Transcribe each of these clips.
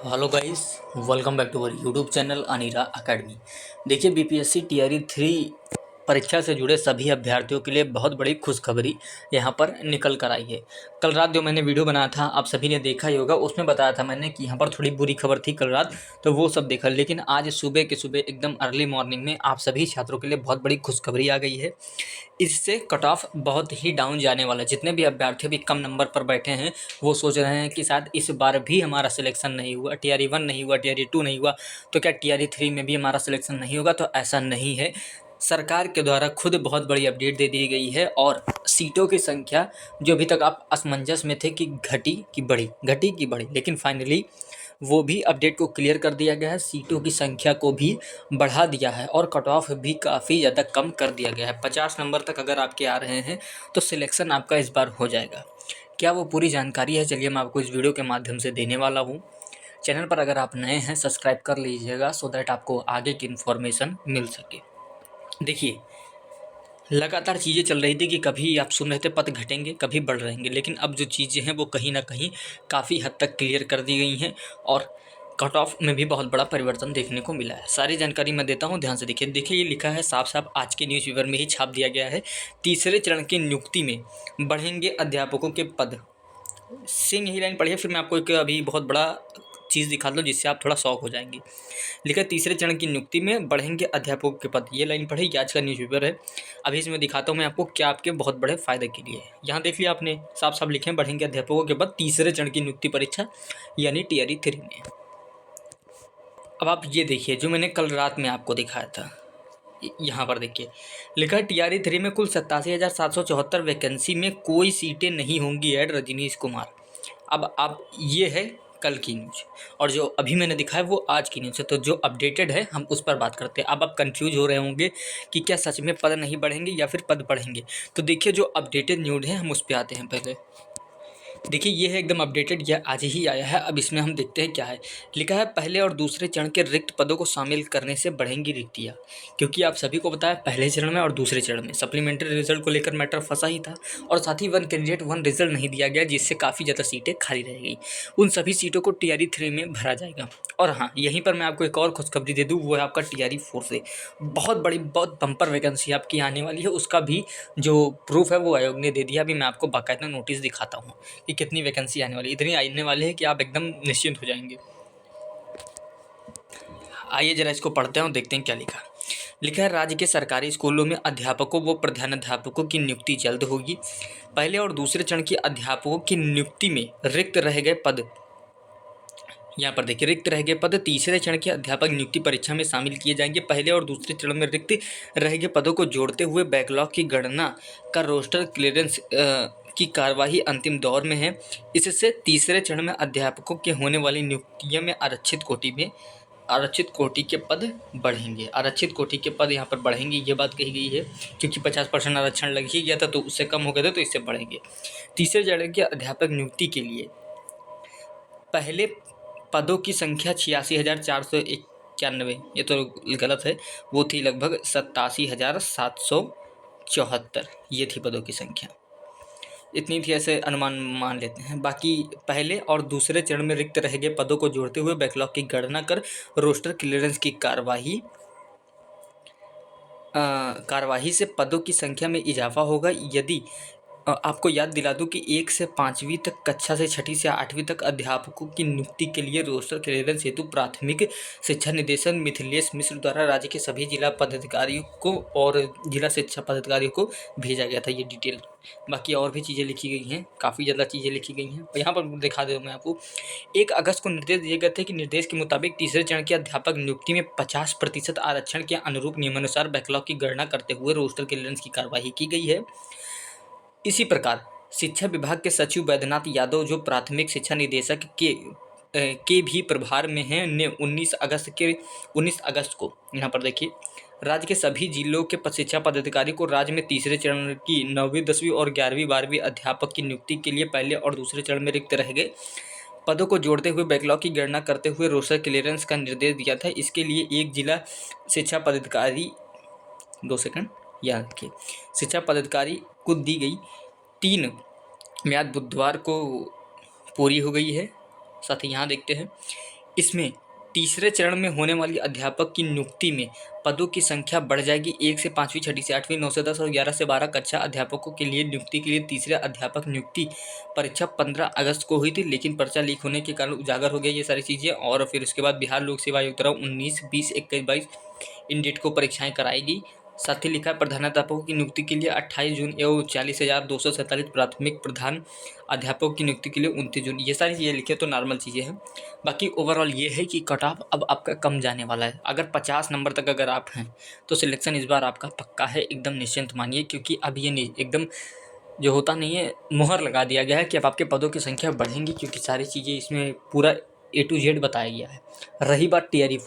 Hello guys, welcome back to our YouTube channel Aneera academy. देखिए, BPSC TRE 3 परीक्षा से जुड़े सभी अभ्यर्थियों के लिए बहुत बड़ी खुशखबरी यहाँ पर निकल कर आई है। कल रात जो मैंने वीडियो बनाया था, आप सभी ने देखा ही होगा। उसमें बताया था मैंने कि यहाँ पर थोड़ी बुरी खबर थी कल रात, तो वो सब देखा। लेकिन आज सुबह के सुबह एकदम अर्ली मॉर्निंग में आप सभी छात्रों के लिए बहुत बड़ी खुशखबरी आ गई है। इससे कट ऑफ बहुत ही डाउन जाने वाला है। जितने भी अभ्यर्थी अभी कम नंबर पर बैठे हैं, वो सोच रहे हैं कि शायद इस बार भी हमारा सिलेक्शन नहीं हुआ, टीआरई 1 नहीं हुआ, टीआरई 2 नहीं हुआ, तो क्या टीआरई 3 में भी हमारा सिलेक्शन नहीं होगा? तो ऐसा नहीं है। सरकार के द्वारा खुद बहुत बड़ी अपडेट दे दी गई है और सीटों की संख्या जो अभी तक आप असमंजस में थे कि घटी की बढ़ी, लेकिन फाइनली वो भी अपडेट को क्लियर कर दिया गया है। सीटों की संख्या को भी बढ़ा दिया है और कट ऑफ भी काफ़ी ज़्यादा कम कर दिया गया है। 50 नंबर तक अगर आपके आ रहे हैं तो सिलेक्शन आपका इस बार हो जाएगा। क्या वो पूरी जानकारी है? चलिए मैं आपको इस वीडियो के माध्यम से देने वाला हूँ। चैनल पर अगर आप नए हैं, सब्सक्राइब कर लीजिएगा सो दैट आपको आगे की इन्फॉर्मेशन मिल सके। देखिए, लगातार चीज़ें चल रही थी कि कभी आप सुन रहे थे पद घटेंगे, कभी बढ़ रहेंगे, लेकिन अब जो चीज़ें हैं वो कहीं न कहीं काफ़ी हद तक क्लियर कर दी गई हैं और कट ऑफ में भी बहुत बड़ा परिवर्तन देखने को मिला है। सारी जानकारी मैं देता हूँ, ध्यान से देखिए। देखिए, ये लिखा है साफ-साफ, आज के न्यूज़पेपर में ही छाप दिया गया है। तीसरे चरण की नियुक्ति में बढ़ेंगे अध्यापकों के पद। सेम यही लाइन पढ़िए, फिर मैं आपको एक अभी बहुत बड़ा चीज़ दिखा दूँ जिससे आप थोड़ा शॉक हो जाएंगे। लिखा है तीसरे चरण की नियुक्ति में बढ़ेंगे अध्यापकों के पद। ये लाइन पढ़े, ये आज का न्यूज़पेपर है। अभी इसमें दिखाता हूँ मैं आपको क्या आपके बहुत बड़े फायदे के लिए है। यहाँ देख लिया आपने, साफ साफ लिखे हैं बढ़ेंगे अध्यापकों के पद तीसरे चरण की नियुक्ति परीक्षा यानी टीआरई 3 में। अब आप ये देखिए जो मैंने कल रात में आपको दिखाया था, यहाँ पर देखिए लिखा है टीआरई 3 में कुल 87,774 वैकेंसी में कोई सीटें नहीं होंगी ऐड रजनीश कुमार। अब आप ये है कल की न्यूज़ और जो अभी मैंने दिखाया वो आज की न्यूज़ है। तो जो अपडेटेड है हम उस पर बात करते हैं। अब आप कंफ्यूज हो रहे होंगे कि क्या सच में पद नहीं बढ़ेंगे या फिर पद बढ़ेंगे। तो देखिए जो अपडेटेड न्यूज़ है हम उस पर आते हैं। पहले देखिए, ये है एकदम अपडेटेड, यह आज ही आया है। अब इसमें हम देखते हैं क्या है। लिखा है पहले और दूसरे चरण के रिक्त पदों को शामिल करने से बढ़ेंगी रिक्तियाँ। क्योंकि आप सभी को पता है पहले चरण में और दूसरे चरण में सप्लीमेंट्री रिजल्ट को लेकर मैटर फंसा ही था और साथ ही 1 कैंडिडेट 1 रिजल्ट नहीं दिया गया, जिससे काफ़ी ज़्यादा सीटें खाली रह गई। उन सभी सीटों को टीआरई 3 में भरा जाएगा। और हाँ, यहीं पर मैं आपको एक और खुशखबरी दे दूँ, वो है आपका टीआरई 4 से बहुत बड़ी, बहुत बम्पर वैकेंसी आपकी आने वाली है। उसका भी जो प्रूफ है वो आयोग ने दे दिया। अभी मैं आपको बाकायदा नोटिस दिखाता हूँ कि कितनी वैकेंसी आने वाली है। इतनी आने वाली है कि आप एकदम निश्चिंत हो जाएंगे। आइए जरा इसको पढ़ते हैं और देखते हैं क्या लिखा। लिखा है राज्य के सरकारी स्कूलों में अध्यापकों व प्रधानाध्यापकों की नियुक्ति जल्द होगी। पहले और दूसरे चरण के अध्यापकों की नियुक्ति में रिक्त रह गए पद, यहाँ पर देखिए रिक्त रह गए पद तीसरे चरण के अध्यापक नियुक्ति परीक्षा में शामिल किए जाएंगे। पहले और दूसरे चरण में रिक्त रह गए पदों को जोड़ते हुए बैकलॉग की गणना का रोस्टर क्लियरेंस की कार्यवाही अंतिम दौर में है। इससे तीसरे चरण में अध्यापकों के होने वाली नियुक्तियों में आरक्षित कोटि के पद बढ़ेंगे। आरक्षित कोटि के पद यहाँ पर बढ़ेंगे, ये बात कही गई है। क्योंकि 50% आरक्षण लग ही गया था तो उससे कम हो गए थे, तो इससे बढ़ेंगे। तीसरे चरण के अध्यापक नियुक्ति के लिए पहले पदों की संख्या 86,491, ये तो गलत है, वो थी लगभग 87,774, ये थी पदों की संख्या, इतनी थी, ऐसे अनुमान मान लेते हैं। बाकी पहले और दूसरे चरण में रिक्त रह गए पदों को जोड़ते हुए बैकलॉग की गणना कर रोस्टर क्लियरेंस की कार्यवाही से पदों की संख्या में इजाफा होगा। यदि आपको याद दिला दूं कि 1 से 5वीं तक, कक्षा से 6ठी से 8वीं तक अध्यापकों की नियुक्ति के लिए रोस्टर क्लियरेंस हेतु प्राथमिक शिक्षा निदेशक मिथिलेश मिश्र द्वारा राज्य के सभी जिला पदाधिकारियों को और जिला शिक्षा पदाधिकारियों को भेजा गया था ये डिटेल। बाकी और भी चीज़ें लिखी गई हैं, काफ़ी ज़्यादा चीज़ें लिखी गई हैं। यहाँ पर दिखा दूँ मैं आपको, 1 अगस्त को निर्देश दिए गए थे कि निर्देश के मुताबिक तीसरे चरण के अध्यापक नियुक्ति में 50% आरक्षण के अनुरूप नियमानुसार बैकलॉग की गणना करते हुए रोस्टर क्लियरेंस की कार्यवाही की गई है। इसी प्रकार शिक्षा विभाग के सचिव वैद्यनाथ यादव, जो प्राथमिक शिक्षा निदेशक के भी प्रभार में हैं, ने 19 अगस्त को यहाँ पर देखिए राज्य के सभी जिलों के शिक्षा पदाधिकारी को राज्य में तीसरे चरण की 9वीं 10वीं और 11वीं 12वीं अध्यापक की नियुक्ति के लिए पहले और दूसरे चरण में रिक्त रह गए पदों को जोड़ते हुए बैकलॉग की गणना करते हुए रोस्टर क्लियरेंस का निर्देश दिया था। इसके लिए एक जिला शिक्षा पदाधिकारी 2 सेकंड याद रखिए, शिक्षा पदाधिकारी को दी गई 3 म्याद बुधवार को पूरी हो गई है। साथ ही यहाँ देखते हैं इसमें तीसरे चरण में होने वाली अध्यापक की नियुक्ति में पदों की संख्या बढ़ जाएगी। 1 से 5वीं, 6ठी से 8वीं, 9 से 10 और 11 से 12 कक्षा अध्यापकों के लिए नियुक्ति के लिए तीसरे अध्यापक नियुक्ति परीक्षा 15 अगस्त को हुई थी, लेकिन पर्चा लीक होने के कारण उजागर हो गया ये सारी चीज़ें। और फिर उसके बाद बिहार लोक सेवा आयोग द्वारा 19, 20, 21, 22 इन डेट को परीक्षाएं कराएगी। साथ ही लिखा है प्रधानाध्यापकों की नियुक्ति के लिए 28 जून एवं 40,247 प्राथमिक प्रधान अध्यापकों की नियुक्ति के लिए 29 जून। ये सारी चीज़ें लिखी है तो नॉर्मल चीज़ें हैं। बाकी ओवरऑल ये है कि कट ऑफ अब आपका कम जाने वाला है। अगर 50 नंबर तक अगर आप हैं तो सिलेक्शन इस बार आपका पक्का है, एकदम निश्चिंत मानिए, क्योंकि अब ये नहीं एकदम जो होता नहीं है मुहर लगा दिया गया है कि अब आपके पदों की संख्या बढ़ेंगी, क्योंकि सारी चीज़ें इसमें पूरा A to Z बताया गया है। रही बात TRE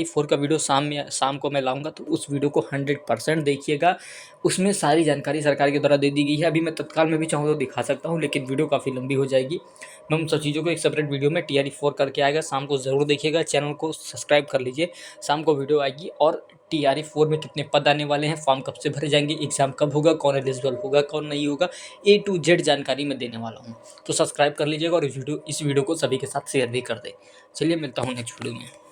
4 का वीडियो शाम को मैं लाऊंगा, तो उस वीडियो को 100% देखिएगा। उसमें सारी जानकारी सरकार के द्वारा दे दी गई है। अभी मैं तत्काल में भी चाहूँ तो दिखा सकता हूँ, लेकिन वीडियो काफ़ी लंबी हो जाएगी। मैं उन सब चीज़ों को एक सेपरेट वीडियो में TRE 4 करके आएगा, शाम को ज़रूर देखिएगा। चैनल को सब्सक्राइब कर लीजिए, शाम को वीडियो आएगी। और TRE 4 में कितने पद आने वाले हैं, फॉर्म कब से भरे जाएंगे, एग्जाम कब होगा, कौन एलिजिबल होगा, कौन नहीं होगा, A to Z जानकारी मैं देने वाला हूँ। तो सब्सक्राइब कर लीजिएगा और इस वीडियो को सभी के साथ शेयर भी कर दें। चलिए मिलता हूँ नेक्स्ट वीडियो में।